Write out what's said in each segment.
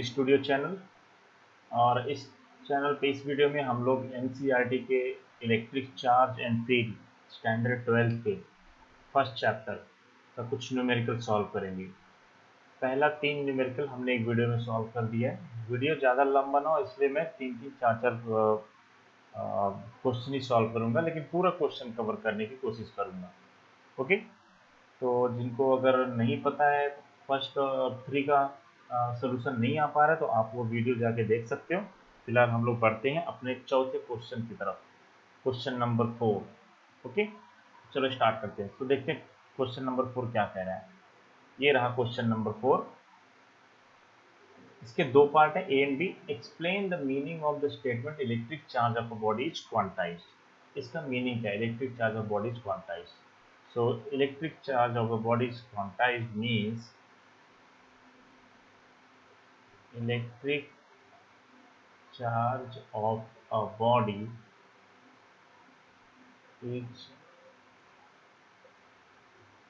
Studio channel. और इस channel पे इस वीडियो में हम लोग एनसीईआरटी के electric charge and field standard 12 के फर्स्ट चैप्टर का कुछ न्यूमेरिकल सॉल्व करेंगे। पहला 3 न्यूमेरिकल हमने एक वीडियो में सॉल्व कर दिया है। वीडियो ज़्यादा लंबा ना हो इसलिए मैं 3-3, 4-4 क्वेश्चन ही सॉल्व करूँगा, लेकिन पूरा क्वेश्चन कवर करने की कोशिश करूँगा। ओके, तो जिनको अगर नहीं पता है फर्स्ट और 3 का सोल्यूशन नहीं आ पा रहा है तो आप वो वीडियो जाके देख सकते हो। फिलहाल हम लोग बढ़ते हैं अपने चौथे क्वेश्चन की तरफ, क्वेश्चन नंबर 4। ओके, चलो स्टार्ट करते हैं। तो देखते हैं क्वेश्चन नंबर 4 क्या कह रहा है। ये रहा क्वेश्चन नंबर 4। इसके दो पार्ट है, A and B. Explain the meaning of the statement electric charge of a body is quantized. इसका मीनिंग क्या है? Electric charge of body is quantized. So electric charge of a body is quantized means electric charge of a body is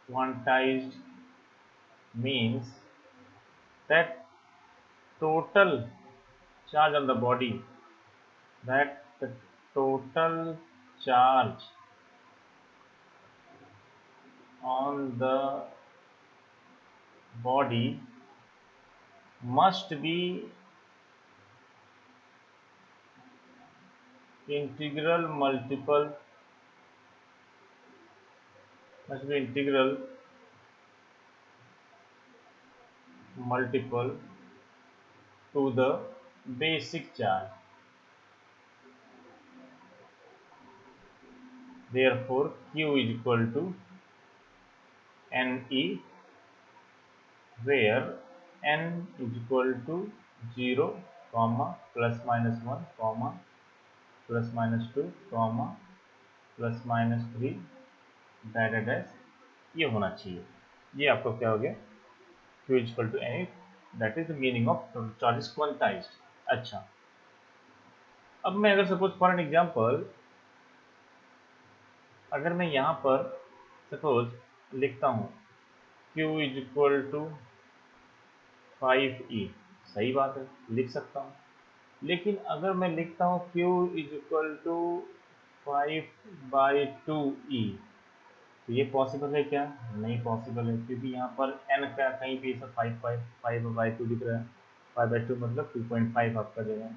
quantized means that total charge on the body, that the total charge on the body must be integral multiple to the basic charge. Therefore Q is equal to NE, where N is equal to 0, plus minus 1, plus minus 2, plus minus 3, dash ये होना चाहिए। ये आपको क्या हो गया? Q is equal to NE, that is the meaning of charge is quantized। अच्छा, अब मैं अगर सपोज फॉर एन एग्जाम्पल, अगर मैं यहाँ पर सपोज लिखता हूँ Q is equal to 5E, सही बात है, लिख सकता हूँ। लेकिन अगर मैं लिखता हूँ Q is equal to 5/2E, तो ये पॉसिबल है क्या? नहीं पॉसिबल है, क्योंकि यहाँ पर n का कहीं पे 5/2 दिख रहा है। 5/2 मतलब 2.5 आपका जो है।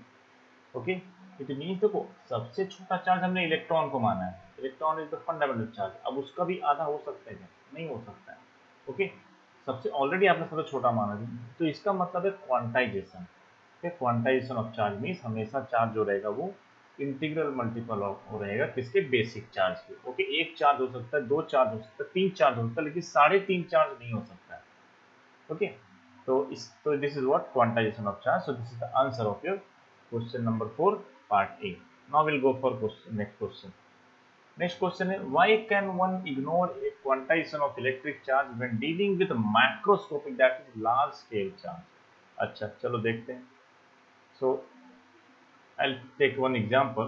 ओके, इट मीन्स देखो सबसे छोटा चार्ज हमने इलेक्ट्रॉन को माना है। Electron is the fundamental charge. अब उसका भी आधा हो सकता है क्या? नहीं हो सकता है। ओके, सबसे ऑलरेडी आपने सबसे छोटा माना है, तो इसका मतलब है quantization. Quantization of charge means हमेशा चार्ज जो रहेगा वो इंटीग्रल मल्टीपल ऑफ रहेगा किसके? बेसिक चार्ज के। ओके, एक चार्ज हो सकता है, 2 चार्ज हो सकता है, 3 चार्ज हो सकता है, लेकिन 3.5 चार्ज नहीं हो सकता है। ओके, तो this is what quantization of charge. So this is the answer of your question number 4 part A. Now will go for next question. Next question है, why can one ignore a quantization of electric charge when dealing with macroscopic that is large scale charge. अच्छा, चलो देखते हैं। So I will take one example.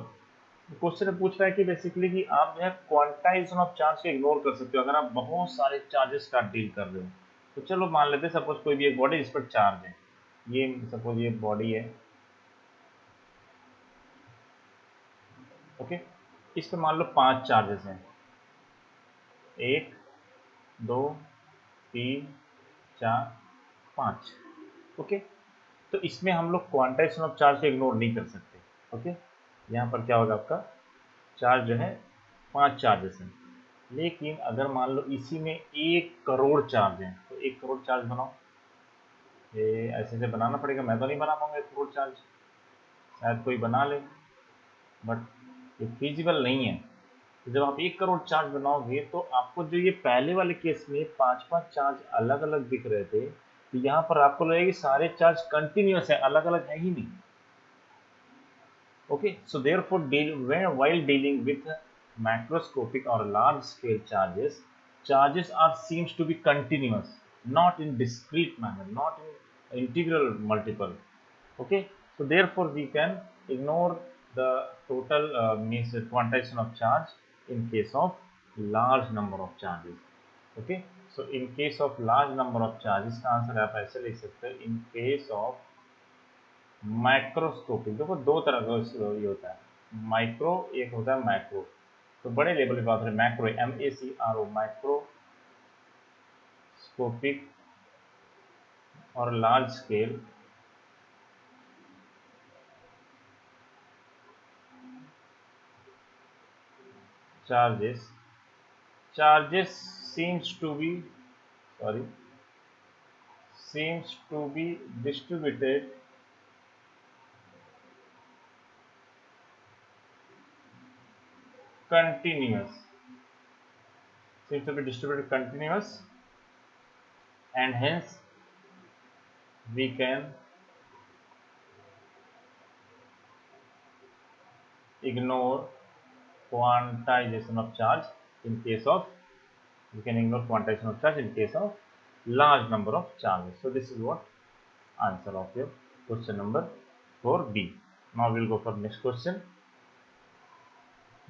Question पूछ रहा है कि basically कि आप जो है क्वांटाइजेशन ऑफ चार्ज को इग्नोर कर सकते हो अगर आप बहुत सारे चार्जेस का डील कर रहे हो। तो चलो मान लेते हैं सपोज कोई भी एक बॉडी जिस पर चार्ज है, ये सपोज ये बॉडी है। ओके, इस पे मान लो 5 चार्जेस हैं, 1 2 3 4 5। ओके, तो इसमें हम लोग क्वांटाइजेशन ऑफ चार्ज को इग्नोर नहीं कर सकते। ओके, यहाँ पर क्या होगा, आपका चार्ज जो है 5 चार्जेस हैं। लेकिन अगर मान लो इसी में 1 करोड़ चार्ज हैं, तो 1 करोड़ चार्ज बनाओ। ये ऐसे से बनाना पड़ेगा, मैं तो नहीं बना पाऊंगा 1 करोड़ चार्ज, शायद कोई बना ले, बट ये फिजिबल नहीं है। तो जब आप 1 करोड़ चार्ज बनाओगे तो आपको जो ये पहले वाले केस में 5-5 चार्ज अलग अलग दिख रहे थे, तो यहाँ पर आपको लगेगा कि सारे चार्ज कंटिन्यूअस है, अलग अलग है ही नहीं। Okay, so therefore while dealing with macroscopic or large scale charges are seems to be continuous, not in discrete manner, not in integral multiple. Okay, so therefore we can ignore the total means quantization of charge in case of large number of charges. Okay, so in case of large number of charges का answer आप ऐसे लिख सकते हैं, in case of microscopic, देखो दो तरह का ये होता है, माइक्रो एक होता है मैक्रो। तो बड़े लेवल की बात है मैक्रो, MACRO, माइक्रोस्कोपिक और large scale charges seems to be sorry seems to be distributed continuous and hence we can ignore quantization of charge in case of large number of charges. So this is what answer of your question number 4B. Now we'll go for next question.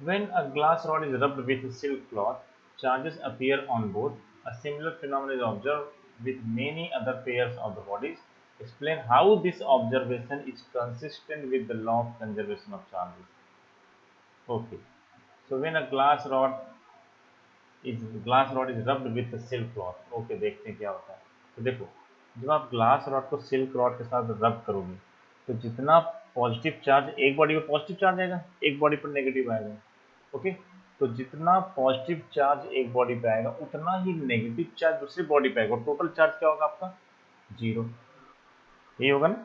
When a glass rod is rubbed with a silk cloth, charges appear on both. A similar phenomenon is observed with many other pairs of the bodies. Explain how this observation is consistent with the law of conservation of charges. Okay, so when a glass rod is rubbed with a silk cloth. Okay, देखते हैं क्या होता है। तो देखो, जब आप glass rod को सिल्क रॉड के साथ रब करोगे तो जितना पॉजिटिव चार्ज एक बॉडी पर पॉजिटिव चार्ज आएगा, एक बॉडी पर नेगेटिव आएगा। ओके, तो जितना पॉजिटिव चार्ज एक बॉडी पे आएगा उतना ही नेगेटिव चार्ज दूसरी बॉडी पे आएगा। टोटल चार्ज क्या होगा आपका? 0। यही होगा ना?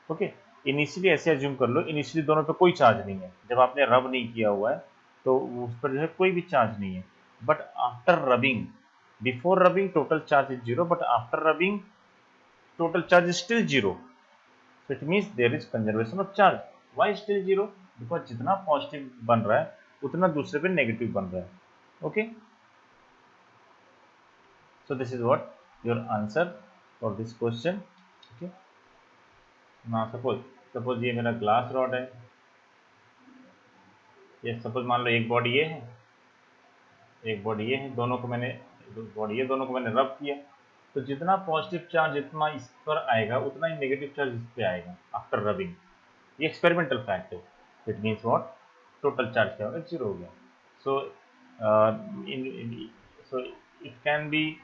ओके, इनिशियली ऐसे एज्यूम कर लो, इनिशियली दोनों पे कोई चार्ज नहीं है, जब आपने रब नहीं किया हुआ है तो उस पर जो है कोई भी चार्ज नहीं है। But after rubbing, before rubbing total charge is 0, but after rubbing total charge is still 0. So it means there is conservation of charge. Why still 0? Because जितना पॉजिटिव बन रहा है उतना दूसरे पे नेगेटिव बन रहा है। Okay, so this is what your answer for this question. Okay, now suppose ये मेरा ग्लास रॉड है, ये सपोज मान लो एक बॉडी ये है, एक बॉडी ये है, दोनों को मैंने रब किया, तो जितना पॉजिटिव चार्ज जितना इस पर आएगा उतना ही नेगेटिव चार्ज इस पे आएगा आफ्टर रबिंग। ये एक्सपेरिमेंटल फैक्ट है। It means what? Total charge क्या होगा? 0 हो गया। So it can be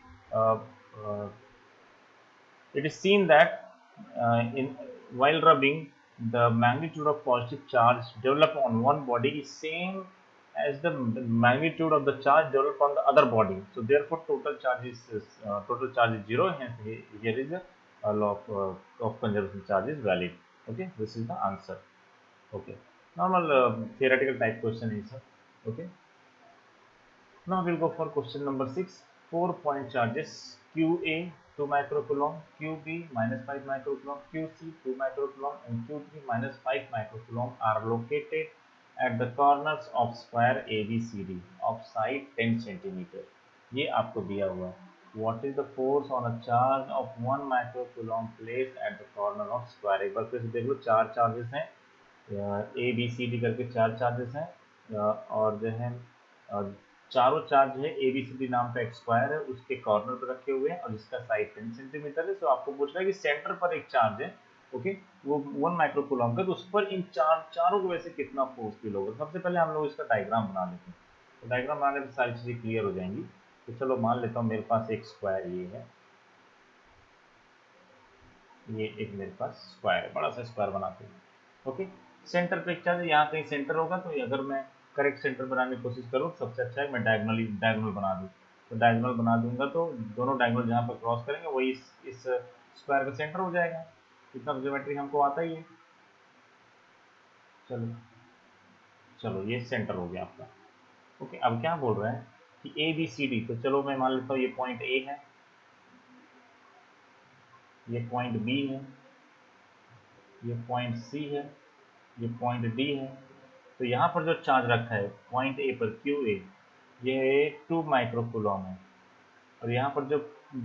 it is seen that while rubbing, the magnitude of positive charge developed on one body is same as the magnitude of the charge developed on the other body. So therefore, total charge is 0. Hence, here is a law of conservation charge is valid. Okay, this is the answer. Okay, normal theoretical type question is. Okay, now we'll go for question number 6. 4-point charges QA 2 microcoulomb, QB -5 microcoulomb, QC 2 microcoulomb, and Q3 -5 microcoulomb are located at the corners of square ABCD of side 10 cm. ये आपको दिया हुआ है। What is the force on a charge of 1 microcoulomb placed at the corner of square? एक बार फिर से देख लो, 4 charges हैं, ABCD करके 4 चार्जेस हैं, और जो है चारों चार्ज है ABCD नाम का एक स्क्वायर है, उसके कॉर्नर पर रखे हुए हैं और जिसका साइड 10 सेंटीमीटर है। तो आपको पूछ रहा है कि सेंटर पर एक चार्ज है, ओके, वो 1 माइक्रोकूलम्ब का, तो उस पर इन चारों को वैसे कितना फोर्स फील होगा। सबसे पहले हम लोग इसका डायग्राम बना लेते हैं, तो डायग्राम बनाने पर सारी चीज़ें क्लियर हो जाएंगी। तो चलो मान लेता हूँ मेरे पास एक स्क्वायर ये है, ये एक मेरे पास स्क्वायर है, बड़ा सा स्क्वायर बनाते हैं। ओके, सेंटर पे एक चार्ज, यहाँ कहीं सेंटर होगा, तो अगर मैं करेक्ट सेंटर बनाने की कोशिश करूँ सबसे अच्छा है मैं डायगोनल बना दूँ। तो डायगोनल बना दूंगा तो दोनों डायगोनल जहाँ पर क्रॉस करेंगे वही इस स्क्वायर का सेंटर हो जाएगा। इतना ज्योमेट्री हमको आता ही है। चलो ये सेंटर हो गया आपका। ओके, अब क्या बोल रहा है कि ABCD, तो चलो मैं मान लेता हूँ ये पॉइंट A है, ये पॉइंट B है, ये पॉइंट C है, ये पॉइंट D है। तो यहाँ पर जो चार्ज रखा है पॉइंट A पर QA, ये 2 माइक्रोकूलम्ब है, और यहाँ पर जो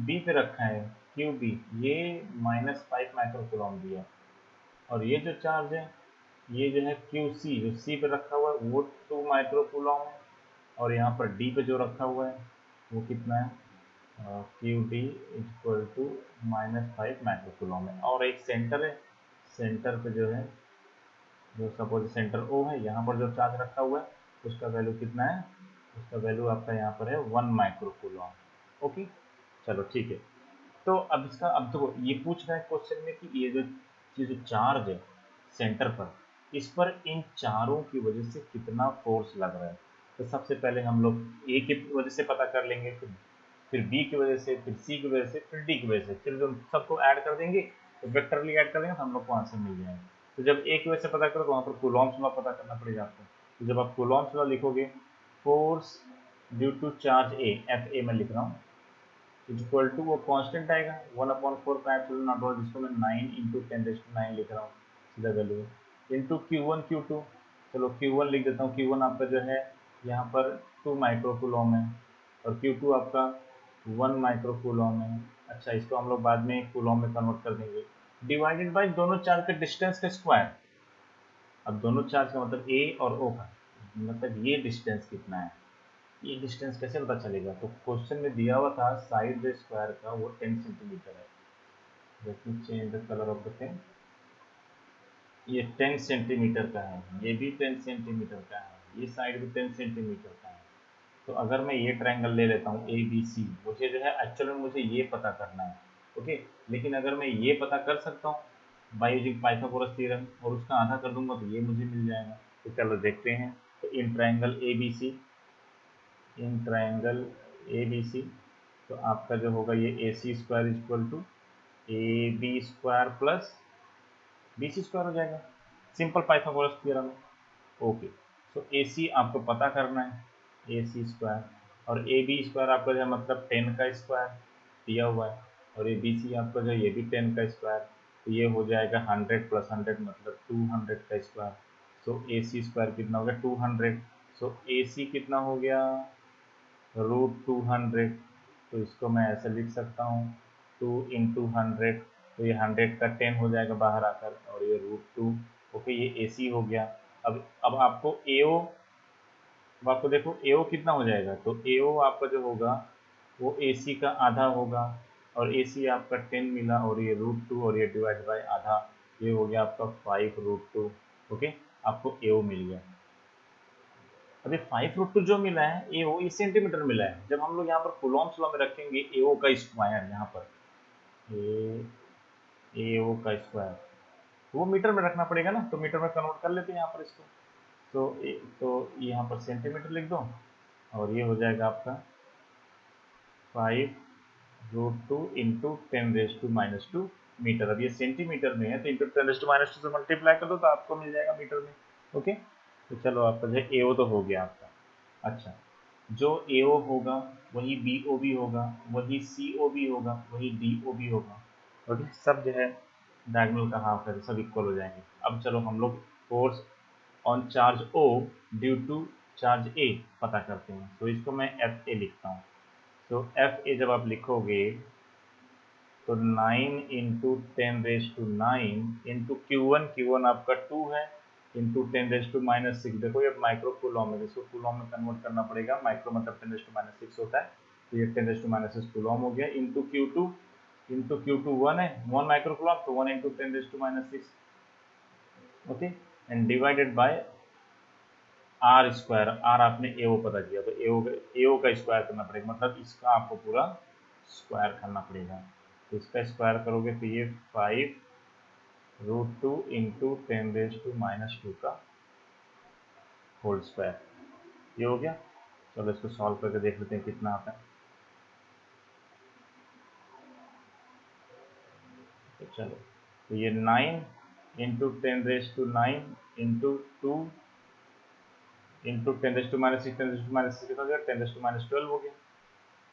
B पे रखा है QB, ये -5 माइक्रोकूलम्ब दिया, और ये जो चार्ज है ये जो है QC, जो C पे रखा हुआ है वो 2 माइक्रोकूलम्ब है, और यहाँ पर D पे जो रखा हुआ है वो कितना है, QD = -5 माइक्रोकूलम्ब है। और एक सेंटर है सेंटर पे जो है, जो सपोज सेंटर ओ है, यहाँ पर जो चार्ज रखा हुआ है उसका वैल्यू कितना है, उसका वैल्यू आपका यहाँ पर है 1 माइक्रोकूलम। ओके, चलो ठीक है। तो अब इसका, अब तो ये पूछ रहा है क्वेश्चन में कि ये जो चार्ज है सेंटर पर, इस पर इन चारों की वजह से कितना फोर्स लग रहा है। तो सबसे पहले हम लोग ए की वजह से पता कर लेंगे, फिर बी की वजह से, फिर सी की वजह से, फिर डी की वजह से, फिर जब सबको ऐड कर देंगे तो वेक्टरली ऐड कर देंगे तो हम लोग को आंसर मिल जाएगा। तो जब ए की वजह से पता करो तो वहाँ पर कूलॉम्स लॉ पता करना पड़ेगा आपको। तो जब आप कूलॉम्स लॉ लिखोगे, force due to charge A, F A मैं लिख रहा हूँ, इक्वल टू वो कांस्टेंट आएगा 1/4 का एप्सिलॉन नॉट होल, जिसको मैं 9 इंटू 10⁻⁹ लिख रहा हूँ, सीधा वैल्यू इंटू Q1 Q2। चलो Q1 लिख देता हूँ, Q1 आपका जो है यहाँ पर 2 माइक्रोकूलम है और Q2 आपका 1 माइक्रोकूलम है। अच्छा, इसको हम लोग बाद में कूलम में कन्वर्ट कर देंगे, डिवाइडेड बाई दोनों चार्ज के डिस्टेंस का स्क्वायर। अब दोनों चार्ज का मतलब ए और ओ का, मतलब ये डिस्टेंस कितना है, ये डिस्टेंस कैसे पता चलेगा। तो क्वेश्चन में दिया हुआ था साइड द स्क्वायर का, वो 10 सेंटीमीटर है। Let me change the colour of the pen. ये 10 सेंटीमीटर का है, ये भी 10 सेंटीमीटर का है, ये साइड भी 10 सेंटीमीटर का है। तो अगर मैं ये ट्रायंगल ले लेता हूँ ए बी सी, मुझे जो है एक्चुअल में मुझे ये पता करना है। ओके, लेकिन अगर मैं ये पता कर सकता हूँ बाय यूजिंग पाइथागोरस थ्योरम और उसका आधा कर दूंगा तो ये मुझे मिल जाएगा। तो चलो देखते हैं। तो in triangle A B C, in triangle A B C, तो आपका जो होगा ये A C square equal to A B square plus B C square हो जाएगा, simple Pythagoras theorem. Okay, so A C आपको पता करना है, ए सी स्क्वायर, और ए बी स्क्वायर आपका जो है मतलब 10 का स्क्वायर दिया हुआ है, और ए बी सी आपका जो है ये भी 10 का स्क्वायर, तो ये हो जाएगा 100 प्लस 100 मतलब 200 का square. So A C square कितना हो गया 200। सो ए सी कितना हो गया √200। तो इसको मैं ऐसे लिख सकता हूँ 2 इंटू 100, तो ये 100 का 10 हो जाएगा बाहर आकर, और ये √2। ओके, ये ए सी हो गया। अब आपको ए ओ, अब आपको देखो ए ओ कितना हो जाएगा, तो ए ओ आपका जो होगा वो ए सी का आधा होगा, और ए सी आपका 10 मिला, और ये √2 और ये डिवाइड बाय आधा, ये हो गया आपका 5√2। ओके, आपको ए ओ मिल गया। अभी 5√2 जो मिला है ए ओ, ये सेंटीमीटर मिला है। जब हम लोग यहाँ पर कूलॉम्स लॉ में रखेंगे ए ओ का स्क्वायर, यहाँ पर ए ओ का स्क्वायर, वो मीटर में रखना पड़ेगा ना, तो मीटर में कन्वर्ट कर लेते हैं यहाँ पर इसको। तो यहाँ पर सेंटीमीटर लिख दो, और ये हो जाएगा आपका 5√2 इंटू 10⁻⁻² मीटर। अब ये सेंटीमीटर में है तो इंटू 10⁻⁻² से मल्टीप्लाई कर दो तो आपको मिल जाएगा मीटर में। ओके, तो चलो आपका जो ए ओ तो हो गया आपका। अच्छा, जो ए ओ होगा वही बी ओ भी होगा, वही सी ओ भी होगा, वही डी ओ भी होगा। ओके, सब जो है डायगोनल का हाफ है, सब इक्वल हो जाएंगे। अब चलो हम लोग force on charge O due to charge A पता करते हैं। तो इसको मैं एफ ए लिखता हूँ। तो एफ ए जब आप लिखोगे तो 9 इंटू 10⁻⁹ इंटू Q1 आपका 2 है, इंटू 10⁻⁻6। देखो ये माइक्रो कूलॉम है, जिसको कूलॉम में कन्वर्ट करना पड़ेगा, माइक्रो मतलब 10⁻⁻6 होता है, तो ये 10⁻⁻6 कूलॉम हो गया। इंटू Q2 1 है, 1 माइक्रो कूलॉम, तो 1 into 10⁻⁶। Okay, and divided by R square. R आपने ए ओ पता किया, तो ए ओ का स्क्वायर करना पड़ेगा, मतलब इसका आपको पूरा स्क्वायर करना पड़ेगा। तो इसका स्क्वायर करोगे तो ये 5√2 इंटू 10⁻⁻² का होल स्क्वायर, ये हो गया। चलो इसको सॉल्व करके देख लेते हैं कितना आता है। तो चलो, तो ये 9 इंटू 10⁻⁹ इंटू 2 इंटू 10⁻⁶, 10⁻⁶ कितना हो गया 10⁻12 हो गया,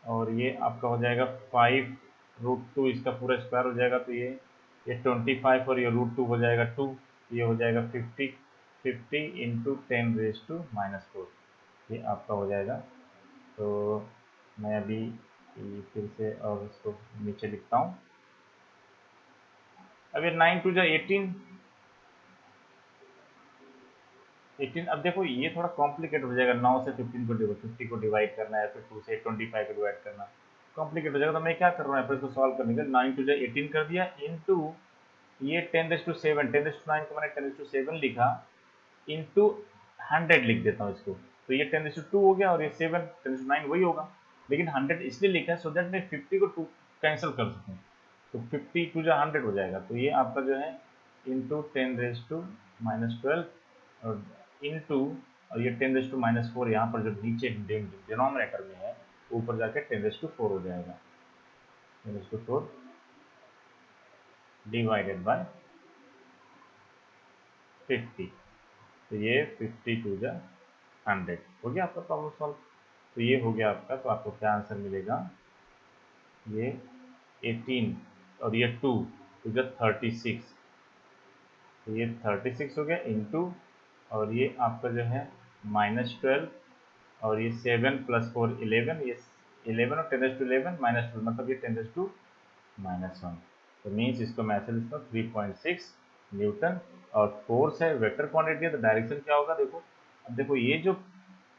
और ये आपका हो जाएगा 5√2, इसका पूरा स्क्वायर हो जाएगा, तो ये 25 और ये √2 हो जाएगा 2, ये हो जाएगा 50 इंटू 10⁻⁻⁴, ये आपका हो जाएगा। तो मैं अभी फिर से और इसको नीचे लिखता हूँ। अब ये 9 2 जा 18। अब देखो ये थोड़ा कॉम्प्लिकेट हो जाएगा, 9 से 50 को डिवाइड करना है, फिर 2 से 25 को डिवाइड करना, कॉम्प्लिकेट हो जाएगा। तो मैं क्या कर रहा हूँ, फिर इसको सॉल्व करने के 9 2 जा 18 कर दिया, इंटू ये 10⁻⁷ 10⁻⁹ को मैंने 10⁻⁷ लिखा, इंटू 100 लिख देता हूँ इसको, तो ये 10⁻² हो गया और ये 7 10⁻⁹ वही होगा, लेकिन 100 इसलिए लिखा है सो दैट मैं 50 को 2 कैंसिल कर सकूँ, तो 50 2 जा 100 हो जाएगा, तो ये आपका जो है इंटू 10⁻⁻12 और इंटू, और ये 10⁻⁻4 यहाँ पर जो नीचे डिनोमिनेटर में है ऊपर जाके 10⁻4 हो जाएगा, 10⁻4 डिवाइडेड बाय 50, तो ये 50 2 जा 100 हो गया आपका प्रॉब्लम सॉल्व। तो ये हो गया आपका, तो आपको क्या आंसर मिलेगा, ये 18 और ये 2 तो जो 36, तो ये 36 हो गया इंटू, और ये आपका जो है -12 और ये 7 + 4 11, ये 11 और 10⁻11 -12 मतलब ये 10⁻⁻1, तो मीन्स इसको मैं ऐसे लिखता हूँ 3.6 न्यूटन, और फोर्स है वेक्टर क्वांटिटी है तो डायरेक्शन क्या होगा, देखो अब देखो ये जो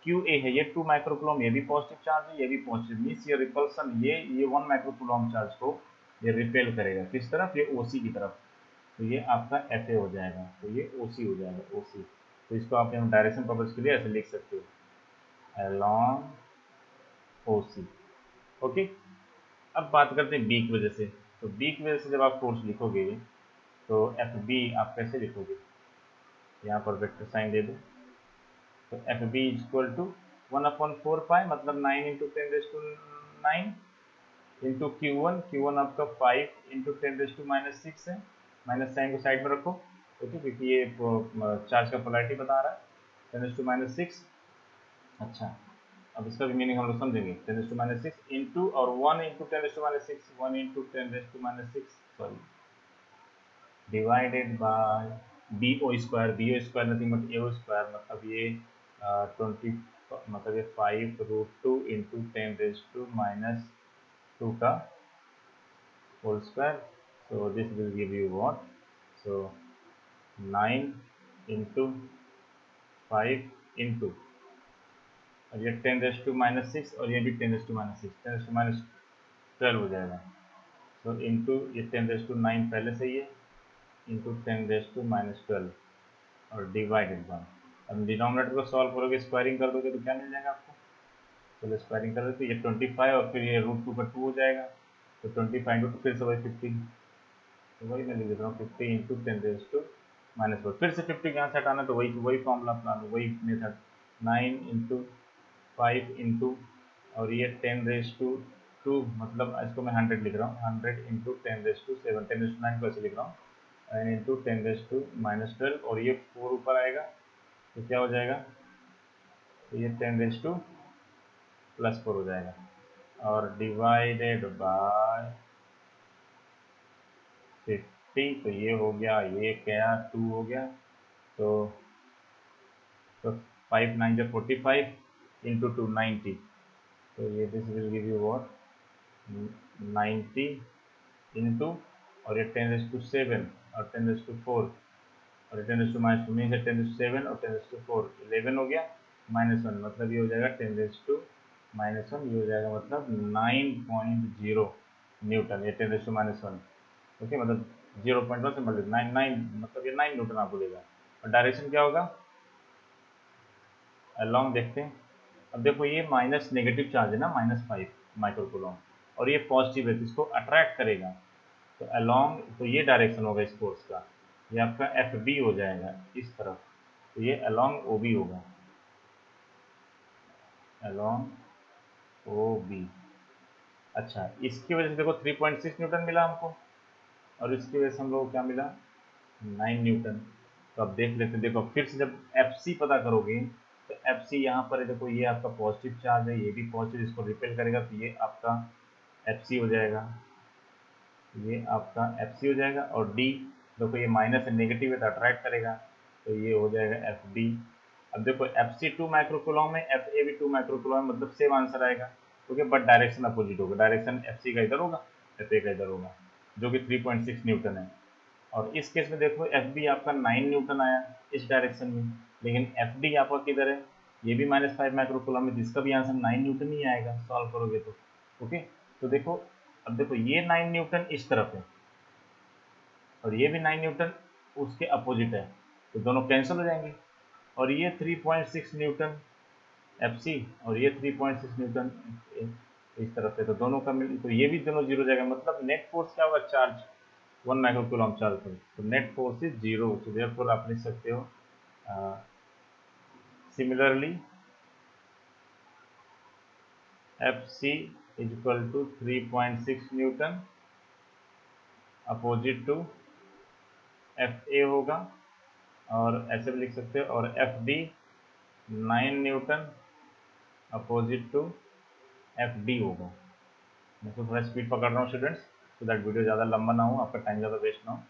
QA है ये 2 माइक्रोकूलम, ये भी पॉजिटिव चार्ज है, ये भी पॉजिटिव, मीन्स ये रिपल्सन ये 1 माइक्रोकूलम चार्ज को ये रिपेल करेगा किस तरफ, ये OC की तरफ, तो ये आपका FA हो जाएगा, तो ये OC हो जाएगा, OC, तो इसको आप यहाँ डायरेक्शन पर्पज के लिए ऐसे लिख सकते हो, along OC। ओके, अब बात करते हैं B की वजह से, तो B की वजह से जब आप फोर्स लिखोगे तो FB आप कैसे लिखोगे, यहाँ पर वेक्टर साइन दे दो, तो FB इक्वल टू 1/4 पाई मतलब 9 × 10⁻⁹ इंटू Q1 आपका 5 × 10⁻⁻6 है, माइनस साइन को साइड में रखो, ओके, क्योंकि ये चार्ज का पोलैरिटी बता रहा है 10⁻⁶। अच्छा, अब इसका भी मीनिंग हम लोग समझेंगे, 10⁻⁶ इंटू और 1 × 10⁻⁶, 1 × 10⁻⁶, sorry, divided by BO² nothing but AO² मतलब ये 20 मतलब ये 5√2 × 10⁻⁻2 का whole square, so this will give you what, so 9 × 5 into, और ये 10⁻⁻6 और ये भी 10⁻⁻6 10⁻12 हो जाएगा, तो इंटू ये 10⁻9 पहले से ही है इंटू 10⁻12 और डिवाइडेड बाय, अब डिनोमिनेटर को सॉल्व करोगे स्क्वायरिंग कर दोगे तो क्या मिल जाएगा आपको, चलो स्क्वायरिंग कर देते, ये 25 और फिर ये √2 का 2 हो जाएगा, तो 25 × 2 फिर से वही 50, तो वही मैं लिख देता हूँ 50 × 10⁻⁻4, फिर से 50 यहाँ से हटाना, तो वही फॉर्मूला अपना लो, वही मेथड, 9 × 5 इंटू, और ये 10⁻2 मतलब इसको मैं 100 लिख रहा हूँ, 100 × 10⁻7 10⁻9 को ऐसे लिख रहा हूँ, इंटू 10⁻12 और ये 4 ऊपर आएगा, तो क्या हो जाएगा, तो ये 10⁻+4 हो जाएगा, और डिवाइडेड बाय 50, तो ये हो गया, ये क्या 2 हो गया, तो 5 9 जो 45 इंटू 2 90, तो ये this will give you what 90 into, और ये 10⁻7 और 10⁻4 और 10⁻−2 मीन है 10⁻7 और 10⁻4 11 हो गया, -1 मतलब ये हो जाएगा 10⁻−1, ये हो जाएगा मतलब 9.0 न्यूटन, ये 10⁻−1, ओके, मतलब 0.1 से मतलब 9 मतलब ये 9 न्यूटन आपको देगा, और डायरेक्शन क्या होगा, अलोंग देखते हैं, अब देखो ये माइनस नेगेटिव चार्ज है ना, -5 माइक्रोकूलम, और ये पॉजिटिव है तो इसको अट्रैक्ट करेगा, तो अलोंग, तो ये डायरेक्शन होगा इस फोर्स का, ये आपका FB हो जाएगा इस तरफ, तो ये अलोंग OB होगा, अलोंग OB। अच्छा, इसकी वजह से देखो 3.6 न्यूटन मिला हमको, और इसकी वजह से हम लोग क्या मिला 9 न्यूटन, तो अब देख लेते हैं, देखो फिर से जब FC पता करोगे तो FC यहाँ पर है, देखो ये आपका पॉजिटिव चार्ज है, ये भी पॉजिटिव, इसको रिपेल करेगा, तो ये आपका FC हो जाएगा, ये आपका FC हो जाएगा, और D देखो ये माइनस है, नेगेटिव है तो अट्रैक्ट करेगा, तो ये हो जाएगा FB। अब देखो FC 2 माइक्रोकूलम है, FA भी 2 माइक्रोकूलम, मतलब सेम आंसर आएगा, ओके, बट डायरेक्शन अपोजिट होगा, डायरेक्शन FC का इधर होगा, FA का इधर होगा, जो कि 3.6 न्यूटन है, और इस केस में देखो FB आपका 9 न्यूटन आया इस डायरेक्शन में, लेकिन FD आपका किधर है, ये भी -5 माइक्रोकूलम है, जिसका भी आंसर 9 न्यूटन ही आएगा सॉल्व करोगे तो, ओके, तो देखो अब देखो ये 9 न्यूटन इस तरफ है, और ये भी 9 न्यूटन उसके अपोजिट है, तो दोनों कैंसिल हो जाएंगे। और ये 3.6 न्यूटन FC और ये 3.6 न्यूटन इस तरफ है, तो दोनों का मिल, तो ये भी दोनों जीरो हो जाएगा। मतलब नेट फोर्स क्या होगा, चार्ज 1 माइक्रोकूलम चार्ज पर, तो नेट फोर्स इज जीरो। तो देयरफॉर आप लिख सकते हो similarly FC is equal to 3.6 newton opposite to FA होगा, और ऐसे भी लिख सकते हो, और FD 9 newton opposite to FD होगा। मैं तो थोड़ा स्पीड पकड़ रहा हूँ स्टूडेंट्स, सो दैट वीडियो ज़्यादा लंबा ना हो, आपका टाइम ज़्यादा वेस्ट ना हो।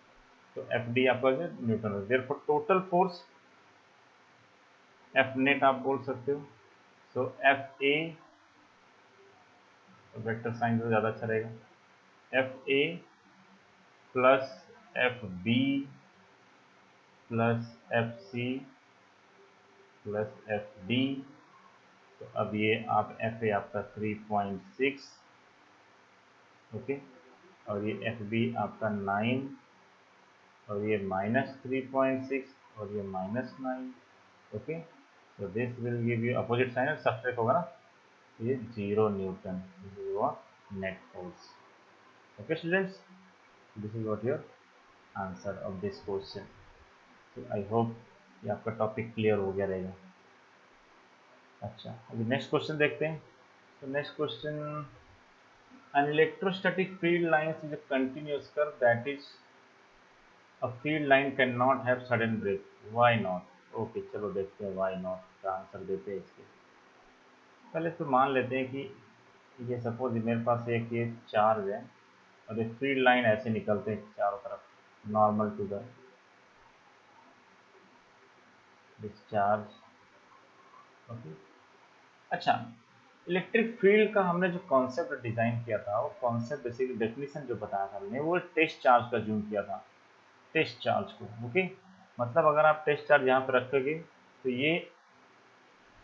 तो FD आपका जो न्यूटन है, therefore total force F net आप बोल सकते हो। सो FA, वेक्टर साइन से ज़्यादा अच्छा रहेगा, FA plus FB plus FC plus FD। तो अब ये आप FA आपका 3.6, ओके, और ये FB आपका 9, और ये -3.6 और ये -9, okay. so this will give you opposite sign and subtract होगा ना, ये 0 Newton, this is what net force। okay students, this is what your answer of this question। so I hope ये आपका टॉपिक क्लियर हो गया रहेगा। अच्छा, अभी नेक्स्ट क्वेश्चन देखते हैं। so next question, an electrostatic field lines is a continuous curve, that is a field line cannot have sudden break, why not? Okay चलो देखते हैं why not का आंसर देते हैं इसके। पहले तो मान लेते हैं कि ये सपोज मेरे पास एक ये चार्ज है और एक फील्ड लाइन ऐसे निकलते हैं चारों तरफ normal to the discharge, okay. अच्छा, इलेक्ट्रिक फील्ड का हमने जो कॉन्सेप्ट डिजाइन किया था, वो कॉन्सेप्ट बेसिकली डेफिनेशन जो बताया था हमने, वो टेस्ट चार्ज का जूम किया था, टेस्ट चार्ज को, ओके। मतलब अगर आप टेस्ट चार्ज यहाँ पर रखोगे तो ये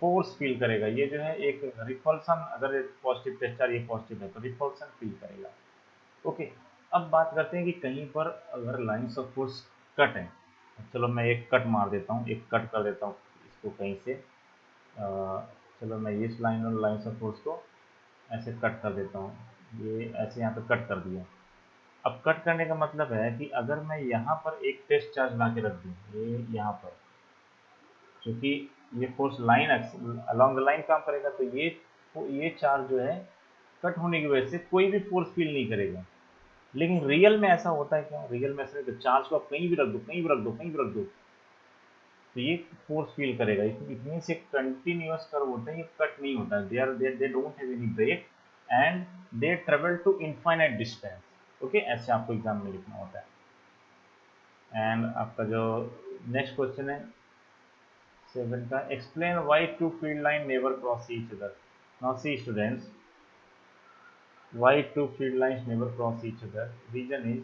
फोर्स फील करेगा, ये जो है एक रिपल्सन, अगर पॉजिटिव टेस्ट चार्ज ये पॉजिटिव है तो रिपल्सन फील करेगा, ओके। अब बात करते हैं कि कहीं पर अगर लाइन्स ऑफ फोर्स कट है, चलो मैं एक कट मार देता हूँ, एक कट कर देता हूँ इसको कहीं से, चलो मैं इस लाइन और लाइन्स ऑफ फोर्स को ऐसे कट कर देता हूँ, ये ऐसे यहाँ पे कट कर दिया। अब कट करने का मतलब है कि अगर मैं यहाँ पर एक टेस्ट चार्ज ला के रख दूँ, ये यहाँ पर, क्योंकि ये force line along the line काम करेगा, तो ये चार्ज जो है कट होने की वजह से कोई भी फोर्स फील नहीं करेगा। लेकिन रियल में ऐसा होता है क्या? रियल में ऐसा नहीं, तो चार्ज को आप कहीं भी रख दो, कहीं भी रख दो, कहीं भी रख दो, तो ये फोर्स फील करेगा। इट मीन्स एक कंटिन्यूअस कर्व होता है, ये कट नहीं होता है, they don't have any break and they travel to infinite distance, okay. ऐसे आपको एग्जाम में लिखना होता है। एंड आपका जो नेक्स्ट क्वेश्चन है 7 का, explain why two field line never cross each other. Now see students, why two field lines never cross each other, reason is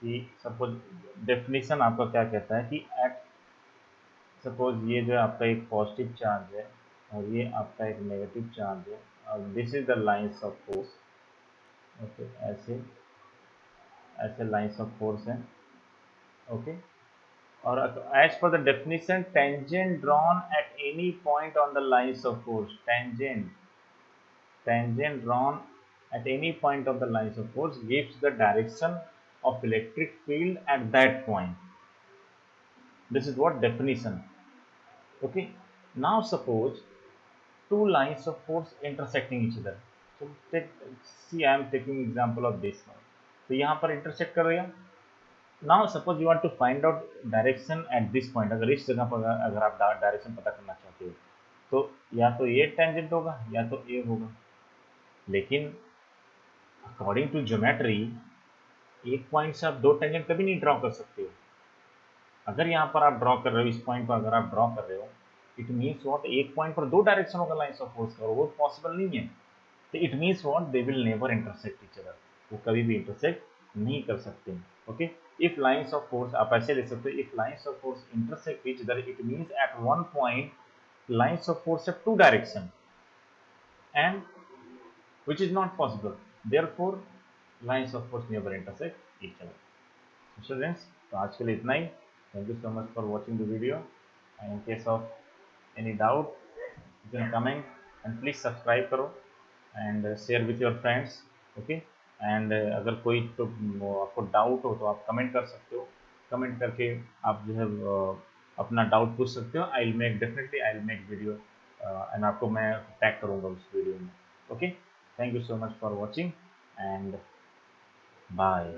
कि सपोज डेफिनेशन आपका क्या कहता है कि एट सपोज ये जो है आपका एक पॉजिटिव चार्ज है और ये आपका एक नेगेटिव चार्ज है, और this is the lines of force, okay. ऐसे ऐसे लाइंस ऑफ फोर्स हैं, ओके। और एज पर the definition, tangent drawn at any point on the lines of force, tangent drawn at any point of the lines of force gives the direction of electric field at that point. This is what definition, okay. Now suppose two lines of force intersecting each other, so see I am taking example of this one, तो यहाँ पर intersect कर रहे हैं। Now suppose you want to find out direction at this point, अगर इस जगह पर अगर आप डायरेक्शन पता करना चाहते हो तो या तो ये टेंजेंट होगा या तो ए होगा, लेकिन अकॉर्डिंग टू ज्योमेट्री एक पॉइंट से आप दो टेंजेंट कभी नहीं ड्रॉ कर सकते हो। अगर यहाँ पर आप ड्रॉ कर रहे हो, इस पॉइंट पर अगर आप ड्रॉ कर रहे हो, इट मीन्स व्हाट, एक पॉइंट पर दो डायरेक्शन होगा लाइंस ऑफ फोर्स का, वो पॉसिबल नहीं है। तो it means what, they will never intersect each other, वो कभी भी इंटरसेक्ट नहीं कर सकते, okay. If lines of force, आप ऐसे लिख सकते हो, if lines of force intersect each other, it means at one point lines of force have two direction and which is not possible, therefore lines of force never intersect each other। Students, तो आज के लिए इतना ही। Thank you so much for watching the video, and in case of any doubt you can comment, and please subscribe करो and share with your friends. Okay, and अगर कोई तो आपको डाउट हो तो आप कमेंट कर सकते हो, कमेंट करके आप जो है अपना डाउट पूछ सकते हो। I will make definitely I will make video, and आपको मैं टैग करूँगा उस वीडियो में। Okay, thank you so much for watching and bye.